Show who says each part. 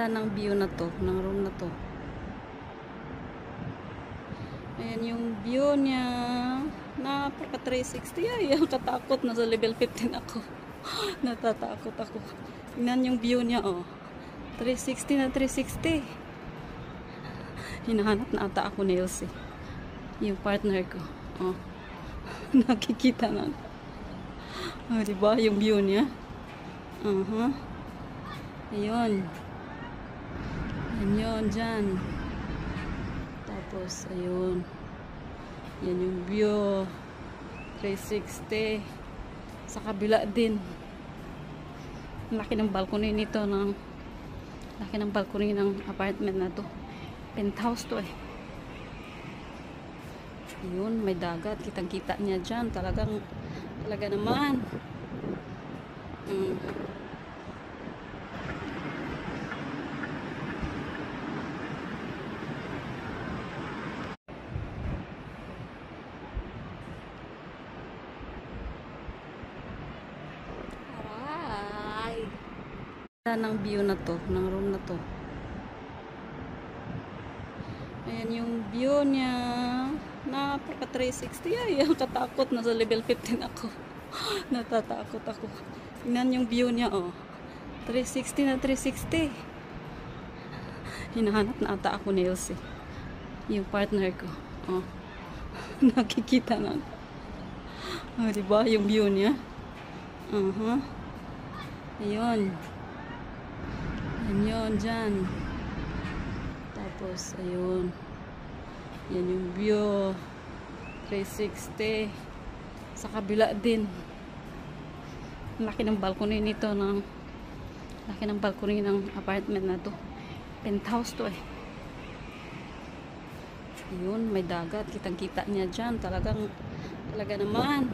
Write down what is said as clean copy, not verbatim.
Speaker 1: ng view na to, ng room na to. Ayan yung view niya. Napaka 360. Ay, katakot. Nasa level 15 ako. Natatakot ako. Tingnan yung view niya, oh. 360 na 360. Hinahanap na ata ako ni Elsie. Yung partner ko. Oh. Nakikita na. Oh, diba? Yung view niya. Ayun. Yan yun, dyan. Tapos, ayun. Yan yung view. 360. Sa kabila din. Laki ng balcony nito. Laki ng balcony ng apartment na to. Penthouse to eh. Ayun, may dagat. Kitang-kita niya dyan. Talaga naman. Ng view na to, ng room na to. Ayan yung view niya. Napaka 360. Ay, katakot. Nasa level 15 ako. Natatakot ako. Tingnan yung view niya, oh. 360 na 360. Hinahanap na ata ako ni Elsie. Yung partner ko. Oh. Nakikita na. Oh, diba? Yung view niya. Ayun. Yan yun, dyan. Tapos, ayun. Yan yung view. 360. Sa kabila din. Laki ng balcony nito. Laki ng balcony ng apartment na to. Penthouse to eh. Ayun, may dagat. Kitang-kita niya dyan. Talaga naman.